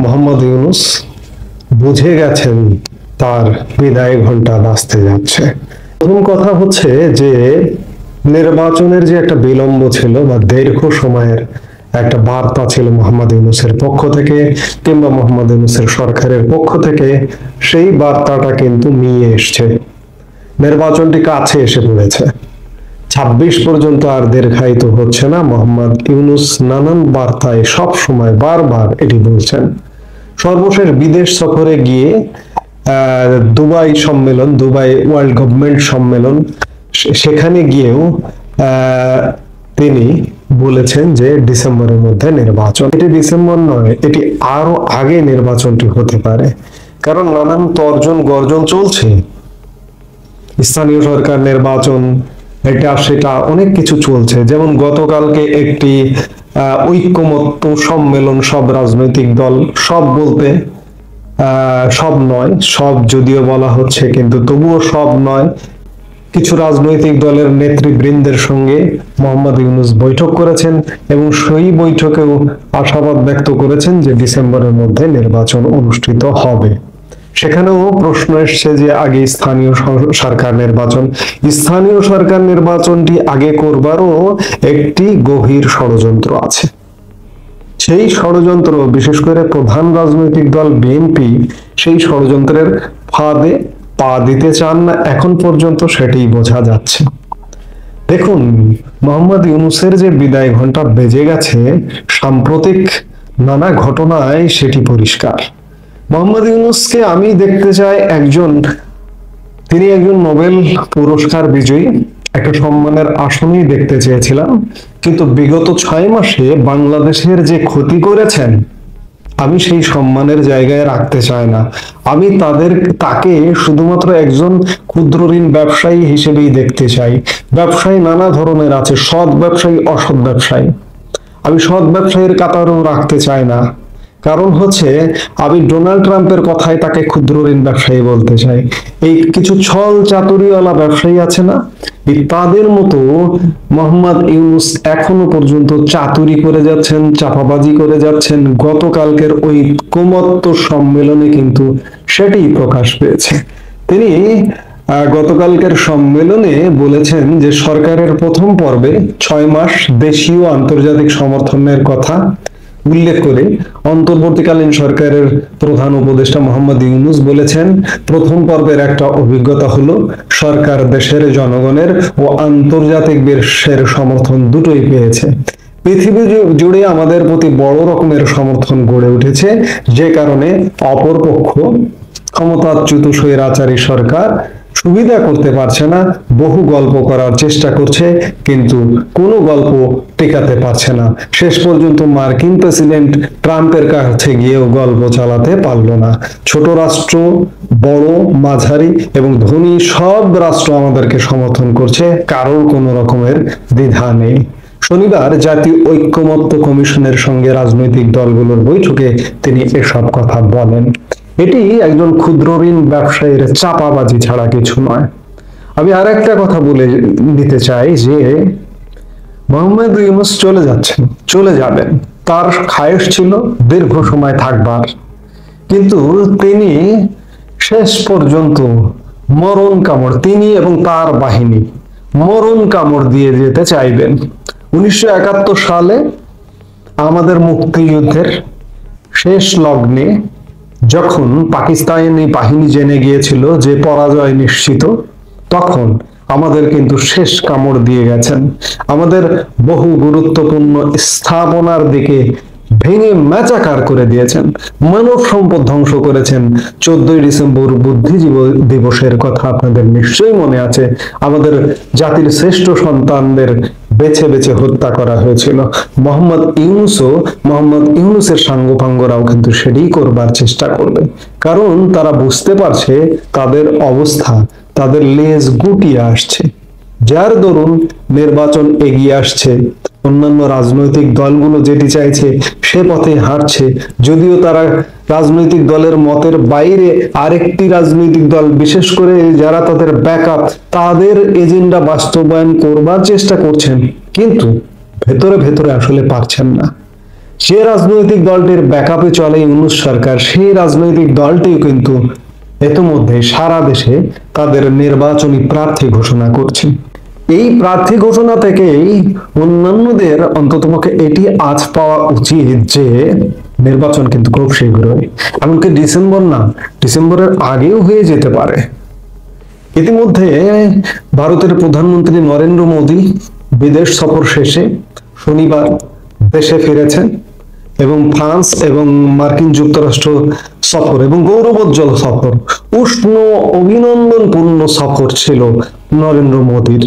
মোহাম্মদ ইউনূস বুঝে গেছেন তার বিদায় ঘন্টা বাজতে যাচ্ছে। প্রথম কথা হচ্ছে যে নির্বাচনের যে একটা বিলম্ব ছিল বা দীর্ঘ সময়ের একটা বার্তা ছিল মোহাম্মদ ইউনূসের পক্ষ থেকে কিংবা মোহাম্মদ ইউনূসের সরকারের পক্ষ থেকে, সেই বার্তাটা কিন্তু নিয়ে এসছে। নির্বাচনটি কাছে এসে পড়েছে, 26 পর্যন্ত আর দীর্ঘায়িত হচ্ছে না। মোহাম্মদ ইউনূস নানান বার্তায় সব সময় বারবার এটি বলছেন। সর্বশেষ বিদেশ সফরে গিয়ে দুবাই সম্মেলন, দুবাই ওয়ার্ল্ড গভর্নমেন্ট সম্মেলন, সেখানে গিয়েও তিনি বলেছেন যে ডিসেম্বরের মধ্যে নির্বাচন। এটি ডিসেম্বর নয়, এটি আরো আগে নির্বাচনটি হতে পারে, কারণ নানান তর্জন গর্জন চলছে। স্থানীয় সরকার নির্বাচন, এটা সেটা অনেক কিছু চলছে। যেমন গতকালকে একটি ঐক্যমত্য সম্মেলন, সব রাজনৈতিক দল, সব বলতে সব নয়, সব যদিও বলা হচ্ছে কিন্তু তবুও সব নয়, কিছু রাজনৈতিক দলের নেতৃবৃন্দের সঙ্গে মোহাম্মদ ইউনূস বৈঠক করেছেন এবং সেই বৈঠকেও আশাবাদ ব্যক্ত করেছেন যে ডিসেম্বরের মধ্যে নির্বাচন অনুষ্ঠিত হবে। সেখানেও প্রশ্ন এসছে যে আগে স্থানীয় সরকার নির্বাচন, স্থানীয় সরকার নির্বাচনটি আগে করবারও একটি গভীর ষড়যন্ত্র আছে। সেই ষড়যন্ত্র, বিশেষ করে প্রধান রাজনৈতিক দল বিএনপি সেই ষড়যন্ত্রের ফাঁদে পা দিতে চান না, এখন পর্যন্ত সেটি বোঝা যাচ্ছে। দেখুন, মোহাম্মদ ইউনূসের যে বিদায় ঘন্টা বেজে গেছে সাম্প্রতিক নানা ঘটনায়, সেটি পরিষ্কার। মোহাম্মদ ইউনূসকে আমি দেখতে চাই তিনি একজন নোবেল পুরস্কার বিজয়ী, একটা সম্মানের আসনেই দেখতে চেয়েছিলাম, কিন্তু বিগত 6 মাসে বাংলাদেশের যে ক্ষতি করেছেন, আমি সেই সম্মানের জায়গায় রাখতে চাই না। আমি তাকে শুধুমাত্র একজন ক্ষুদ্র ঋণ ব্যবসায়ী হিসেবেই দেখতে চাই। ব্যবসায়ী নানা ধরনের আছে, সৎ ব্যবসায়ী, অসৎ ব্যবসায়ী। আমি সৎ ব্যবসায়ীর কাতারেও রাখতে চাই না, কারণ হচ্ছে আমি ডোনাল্ড ট্রাম্পের কথায় তাকে ক্ষুদ্র ঋণ ব্যবসায়ী বলতে চাই। এই কিছু ছল চাতুরিওয়ালা ব্যবসায়ী আছে না, তাদের মতো মোহাম্মদ ইউনূস এখনো পর্যন্ত চাতুরি করে যাচ্ছেন, চাপাবাজি করে যাচ্ছেন। গতকালকের ওই ঐকমত্য সম্মেলনে কিন্তু সেটি প্রকাশ পেয়েছে। তিনি গতকালকের সম্মেলনে বলেছেন যে সরকারের প্রথম পর্বে 6 মাস দেশীয় আন্তর্জাতিক সমর্থনের কথা উল্লেখ করে অন্তর্বর্তীকালীন সরকারের প্রধান উপদেষ্টা মোহাম্মদ ইউনূস বলেছেন, প্রথম পর্বের একটা অভিজ্ঞতা হলো সরকার দেশের জনগণের ও আন্তর্জাতিক বিশ্বের সমর্থন দুটোই পেয়েছে। পৃথিবী জুড়ে আমাদের প্রতি বড় রকমের সমর্থন গড়ে উঠেছে, যে কারণে অপরপক্ষ ক্ষমতাচ্যুত স্বৈরাচারী সরকার সুবিধা করতে পারছে না, বহু গল্প করার চেষ্টা করছে, কিন্তু কোনো গল্প টেকাতে পারছে না। শেষ পর্যন্ত মার্কিন প্রেসিডেন্ট ট্রাম্পের কাছে গিয়েও গল্প চালাতে পারলো না। ছোট রাষ্ট্র, বড়, মাঝারি এবং ধনী সব রাষ্ট্র আমাদেরকে সমর্থন করছে, কারোর কোনো রকমের দ্বিধা নেই। শনিবার জাতীয় ঐক্যমত্য কমিশনের সঙ্গে রাজনৈতিক দলগুলোর বৈঠকে তিনি এসব কথা বলেন। এটি একজন ক্ষুদ্র ঋণ ব্যবসায়ীর চাপাবাজি ছাড়া কিছু নয়। আমি আর একটা কথা বলে নিতে চাই যে মোহাম্মদ ইউনূস চলে যাবেন, তার খায়েশ ছিল দীর্ঘ সময় থাকবার, কিন্তু তিনি শেষ পর্যন্ত মরণ কামড়, তিনি এবং তার বাহিনী মরণ কামড় দিয়ে যেতে চাইবেন। 1971 সালে আমাদের মুক্তিযুদ্ধের শেষ লগ্নে যখন পাকিস্তানি বাহিনী জেনে গিয়েছিল যে পরাজয় নিশ্চিত, তখন আমাদের কিন্তু শেষ কামড় দিয়ে গেছেন। আমাদের বহু গুরুত্বপূর্ণ স্থাপনার দিকে ভেঙে মেচাকার করে দিয়েছেন, মানব সম্পদ ধ্বংস করেছেন। 14ই ডিসেম্বর বুদ্ধিজীবী দিবসের কথা আপনাদের নিশ্চয়ই মনে আছে। আমাদের জাতির শ্রেষ্ঠ সন্তানদের বেছে বেছে হত্যা করা হয়েছিল। মোহাম্মদ ইউনূসের সাঙ্গপাঙ্গরাও কিন্তু সেটাই করবার চেষ্টা করবে, কারণ তারা বুঝতে পারছে তাদের অবস্থা, তাদের লেজ গুটিয়ে আসছে, যার দরুন নির্বাচন এগিয়ে আসছে। অন্যান্য রাজনৈতিক দলগুলো যেটি চাইছে সে পথে হাঁটছে, যদিও তারা রাজনৈতিক দলের মতের বাইরে আরেকটি রাজনৈতিক দল, বিশেষ করে যারা তাদের ব্যাকআপ, তাদের এজেন্ডা বাস্তবায়ন করবার চেষ্টা করছেন, কিন্তু ভেতরে ভেতরে আসলে পারছেন না। যে রাজনৈতিক দলটির ব্যাকআপে চলে ইউনূস সরকার, সেই রাজনৈতিক দলটিও কিন্তু ইতিমধ্যে সারা দেশে তাদের নির্বাচনী প্রার্থী ঘোষণা করছে। এই প্রার্থী ঘোষণা থেকেই অন্যান্যদের অন্ততপক্ষে এটি আজ পাওয়া উচিত যে নির্বাচন কিন্তু খুব শীঘ্রই, এমনকি ডিসেম্বর না, ডিসেম্বরের আগেও হয়ে যেতে পারে। ইতিমধ্যে ভারতের প্রধানমন্ত্রী নরেন্দ্র মোদী বিদেশ সফর শেষে শনিবার দেশে ফিরেছেন এবং ফ্রান্স এবং মার্কিন যুক্তরাষ্ট্র সফর এবং গৌরবোজ্জ্বল সফর, উষ্ণ অভিনন্দনপূর্ণ সফর ছিল নরেন্দ্র মোদীর।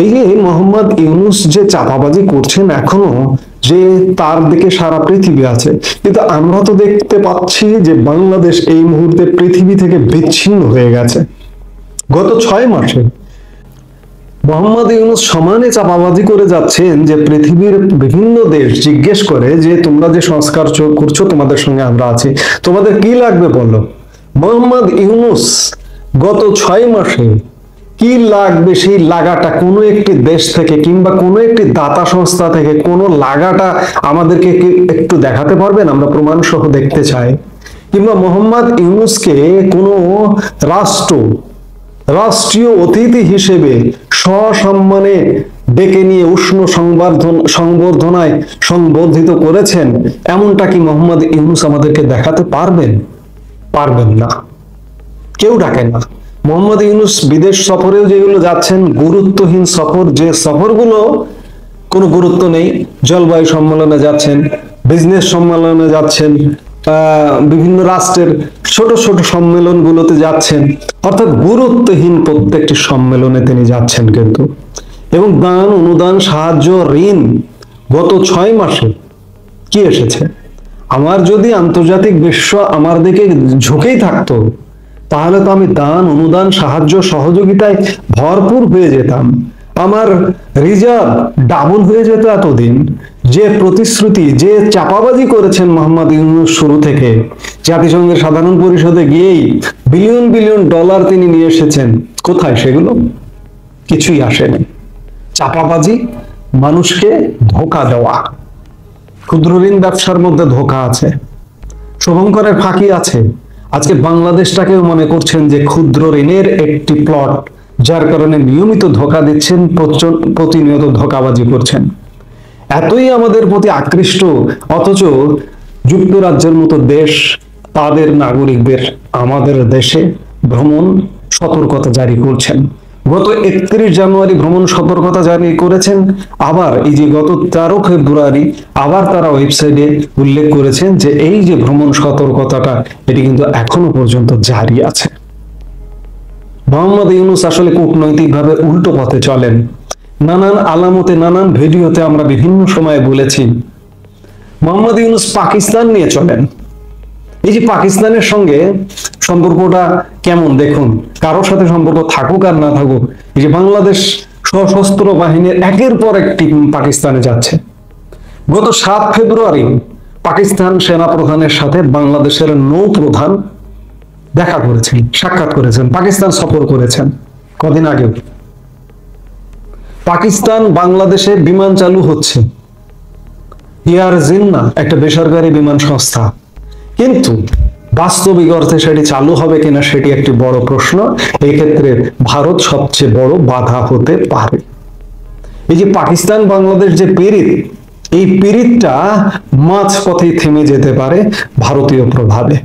এই যে মোহাম্মদ ইউনূস যে চাপাবাজি করছেন এখনো, যে তার দিকে সারা পৃথিবী আছে, কিন্তু আমরা তো দেখতে পাচ্ছি যে বাংলাদেশ এই মুহূর্তে পৃথিবী থেকে বিচ্ছিন্ন হয়ে গেছে। গত 6 মাসে মোহাম্মদ ইউনূস সমানে চাপাবাজি করে যাচ্ছেন যে পৃথিবীর বিভিন্ন দেশ জিজ্ঞেস করে যে তোমরা যে সংস্কার করছো তোমাদের সঙ্গে আমরা আছি, তোমাদের কি লাগবে বলো। মোহাম্মদ ইউনূস গত 6 মাসে কি লাগবে সেই লাগাটা কোনো একটি দেশ থেকে কিংবা কোনো একটি দাতা সংস্থা থেকে কোনো লাগাটা আমাদেরকে একটু দেখাতে পারবেন? আমরা প্রমাণ সহ দেখতে চাই। কিংবা মোহাম্মদ ইউনূসকে কোনো রাষ্ট্রীয় অতিথি হিসেবে সসম্মানে ডেকে নিয়ে উষ্ণ সংবর্ধনায় সংবর্ধিত করেছেন, এমনটা কি মোহাম্মদ ইউনূস আমাদেরকে দেখাতে পারবেন? পারবেন না, কেউ ডাকেন না। মোহাম্মদ ইউনূস বিদেশ সফরেও যেগুলো যাচ্ছেন গুরুত্বহীন সফর, যে সফরগুলো কোনো গুরুত্ব নেই। জলবায়ু সম্মেলনে যাচ্ছেন, বিজনেস সম্মেলনে যাচ্ছেন, বিভিন্ন রাষ্ট্রের ছোট ছোট সম্মেলনগুলোতে যাচ্ছেন, অর্থাৎ গুরুত্বহীন প্রত্যেকটি সম্মেলনে তিনি যাচ্ছেন কিন্তু। এবং দান, অনুদান, সাহায্য, ঋণ গত 6 মাসে কি এসেছে? আমার যদি আন্তর্জাতিক বিশ্ব আমার দিকে ঝুঁকেই থাকতো, তাহলে তো আমি দান, অনুদান, সাহায্য, সহযোগিতায় ভরপুর হয়ে যেতাম। আমার রিজার্ভ ডাবল হয়ে যেত এতদিন। যে প্রতিশ্রুতি, যে চাপাবাজি করেছেন মোহাম্মদ ইউনূস শুরু থেকে, জাতিসংঘের সাধারণ পরিষদে গিয়েই বিলিয়ন বিলিয়ন ডলার তিনি নিয়ে এসেছেন, কোথায় সেগুলো? কিছুই আসেনি। চাপাবাজি, মানুষকে ধোঁকা দেওয়া। ক্ষুদ্র ঋণ ব্যবসার মধ্যে ধোঁকা আছে, শুভঙ্করের ফাঁকি আছে। আজকে বাংলাদেশটাকেও মনে করছেন যে ক্ষুদ্র ঋণের একটি প্লট, যার কারণে নিয়মিত ধোঁকা দিচ্ছেন, প্রতিনিয়ত ধোঁকাবাজি করছেন। এতই আমাদের প্রতি আকৃষ্ট, অথচ যুক্তরাজ্যের মতো দেশ তাদের নাগরিকদের আমাদের দেশে ভ্রমণ সতর্কতা জারি করছেন। গত 31 জানুয়ারি ভ্রমণ সতর্কতা জারি করেছেন। আবার এই যে গত 13 ফেব্রুয়ারি আবার তারা ওয়েবসাইটে উল্লেখ করেছেন যে এই যে ভ্রমণ সতর্কতাটা, এটি কিন্তু এখনো পর্যন্ত জারি আছে। মোহাম্মদ ইউনূস আসলে কূটনৈতিকভাবে উল্টো পথে চলেন। নানান আলামতে, নানান ভিডিওতে আমরা বিভিন্ন সময়ে বলেছি, মোহাম্মদ ইউনূস পাকিস্তান নিয়ে চলেন। এই যে পাকিস্তানের সঙ্গে সম্পর্কটা কেমন দেখুন, কারোর সাথে সম্পর্ক থাকুক আর না থাকুক, এই যে বাংলাদেশ সশস্ত্র বাহিনীর একের পর এক টিম পাকিস্তানে যাচ্ছে। গত 7 ফেব্রুয়ারি পাকিস্তান সেনা প্রধানের সাথে বাংলাদেশের নৌ প্রধান দেখা করেছেন, সাক্ষাৎ করেছেন, পাকিস্তান সফর করেছেন। কদিন আগে পাকিস্তান বাংলাদেশে বিমান চালু হচ্ছে, এয়ার জিন্নাহ একটা বেসরকারি বিমান সংস্থা, কিন্তু বাস্তবিক অর্থে সেটি চালু হবে কিনা সেটি একটি বড় প্রশ্ন। এই ক্ষেত্রে ভারত সবচেয়ে বড় বাধা হতে পারে। এই যে পাকিস্তান বাংলাদেশ যে পীড়িত, এই পীড়িতটা মাঝপথেই থেমে যেতে পারে ভারতীয় প্রভাবে।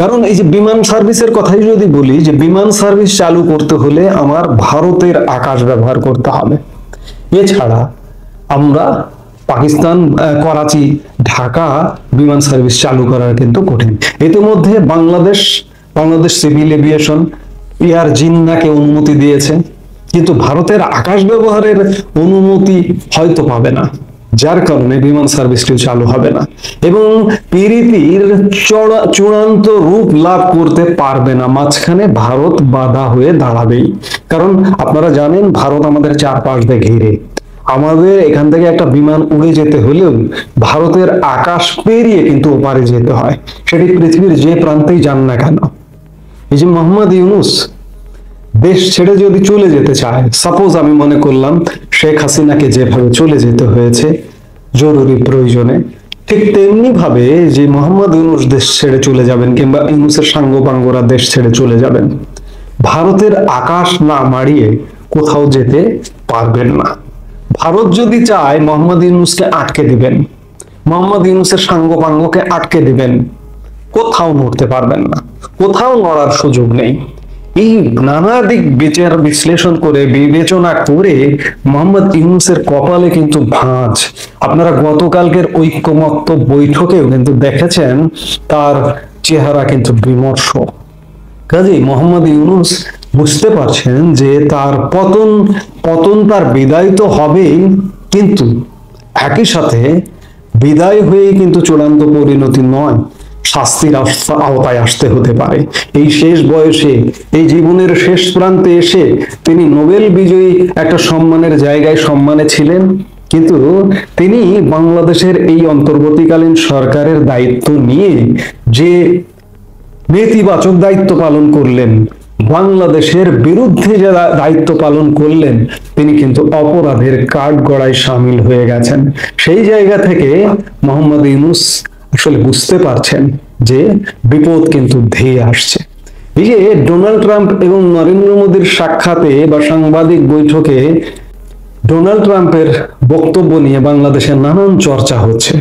কারণ এই যে বিমান সার্ভিসের কথাই যদি বলি, যে বিমান সার্ভিস চালু করতে হলে আমার ভারতের আকাশ ব্যবহার করতে হবে। এছাড়া আমরা পাকিস্তান, করাচি, ঢাকা বিমান সার্ভিস চালু করা কিন্তু কঠিন। ইতিমধ্যে বাংলাদেশ সিভিল এভিয়েশন এয়ার জিন্নাহকে অনুমতি দিয়েছে, কিন্তু ভারতের আকাশ ব্যবহারের অনুমতি হয়তো পাবে না, যার কারণে বিমান সার্ভিসটি চালু হবে না এবং পীড়িতির চূড়ান্ত রূপ লাভ করতে পারবে না। মাঝখানে ভারত বাধা হয়ে দাঁড়াবেই। কারণ আপনারা জানেন ভারত আমাদের চারপাশ দিয়ে ঘিরে, আমাদের এখান থেকে একটা বিমান উড়ে যেতে হলেও ভারতের আকাশ পেরিয়ে কিন্তু ওপারে যেতে হয়, সেটি পৃথিবীর যে প্রান্তেই যান না কেন। এই যে মোহাম্মদ ইউনূস দেশ ছেড়ে যদি চলে যেতে চায়, সাপোজ আমি মনে করলাম শেখ হাসিনাকে যেভাবে চলে যেতে হয়েছে জরুরি প্রয়োজনে, ঠিক তেমনি ভাবে যে মোহাম্মদ ইউনূস দেশ ছেড়ে চলে যাবেন কিংবা ইউনূসের সাঙ্গপাঙ্গরা দেশ ছেড়ে চলে যাবেন, ভারতের আকাশ না মাড়িয়ে কোথাও যেতে পারবেন না। ভারত যদি চায় মোহাম্মদ ইউনূসকে আটকে দিবেন, মোহাম্মদ ইউনূসের সাঙ্গপাঙ্গকে আটকে দিবেন, কোথাও নড়তে পারবেন না, কোথাও নড়ার সুযোগ নেই। এই নানা দিক বিচার বিশ্লেষণ করে বিবেচনা করে মোহাম্মদ ইউনূসের কপালে কিন্তু ভাঁজ। আপনারা গতকালকের ঐক্যমত্য বৈঠকেও কিন্তু দেখেছেন তার চেহারা কিন্তু বিমর্ষ। কাজেই মোহাম্মদ ইউনূস বুঝতে পারছেন যে তার পতন তার বিদায় তো হবেই, কিন্তু একই সাথে বিদায় হয়ে কিন্তু চূড়ান্ত পরিণতি নয়, শাস্তির আওতায় আসতে হতে পারে। এই শেষ বয়সে, এই জীবনের শেষ প্রান্তে এসে তিনি নোবেল বিজয়ী একটা সম্মানের জায়গায় সম্মানে ছিলেন, কিন্তু তিনি বাংলাদেশের এই অন্তর্বর্তীকালীন সরকারের দায়িত্ব নিয়ে যে নেতিবাচক দায়িত্ব পালন করলেন, বাংলাদেশের বিরুদ্ধে যে দায়িত্ব পালন করলেন, তিনি কিন্তু অপরাধের কাঠগড়ায় সামিল হয়ে গেছেন। সেই জায়গা থেকে মোহাম্মদ ইউনূস আসলে বুঝতে পারছেন যে বিপদ কিন্তু ধেয়ে আসছে। এই যে ডোনাল্ড ট্রাম্প এবং নরেন্দ্র মোদীর সাক্ষাতে বা সাংবাদিক বৈঠকে ডোনাল্ড ট্রাম্পের বক্তব্য নিয়ে বাংলাদেশের নানান চর্চা হচ্ছে।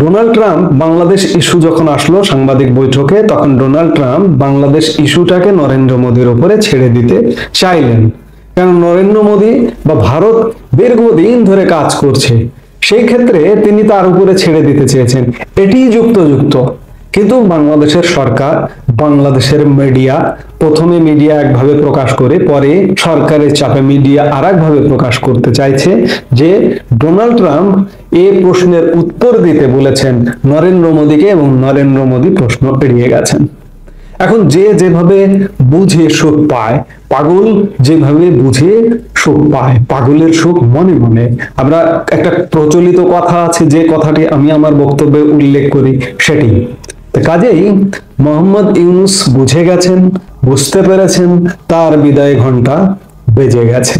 ডোনাল্ড ট্রাম্প বাংলাদেশ ইস্যু যখন আসলো সাংবাদিক বৈঠকে, তখন ডোনাল্ড ট্রাম্প বাংলাদেশ ইস্যুটাকে নরেন্দ্র মোদীর উপরে ছেড়ে দিতে চাইলেন, কারণ নরেন্দ্র মোদী বা ভারত দীর্ঘদিন ধরে কাজ করছে, সেই ক্ষেত্রে তিনি তার উপরে ছেড়ে দিতে চেয়েছেন। এটিই যুক্ত। কিন্তু বাংলাদেশের সরকার, বাংলাদেশের মিডিয়া, প্রথমে মিডিয়া একভাবে প্রকাশ করে পরে সরকারের চাপে মিডিয়া আরেকভাবে প্রকাশ করতে চাইছে যে ডোনাল্ড ট্রাম্প এই প্রশ্নের উত্তর দিতে বলেছেন নরেন্দ্র মোদীকে এবং নরেন্দ্র মোদী প্রশ্ন এড়িয়ে গেছেন। এখন যে যেভাবে বুঝে সুখ পায়, পাগল যেভাবে বুঝে সুখ পায়, পাগলের সুখ মনে মনে। আমরা একটা প্রচলিত কথা আছে, যে কথাটি আমি আমার বক্তব্যে উল্লেখ করি সেটি। কাজেই মোহাম্মদ ইউনূস বুঝে গেছেন, বুঝতে পেরেছেন তার বিদায় ঘন্টা বেজে গেছে।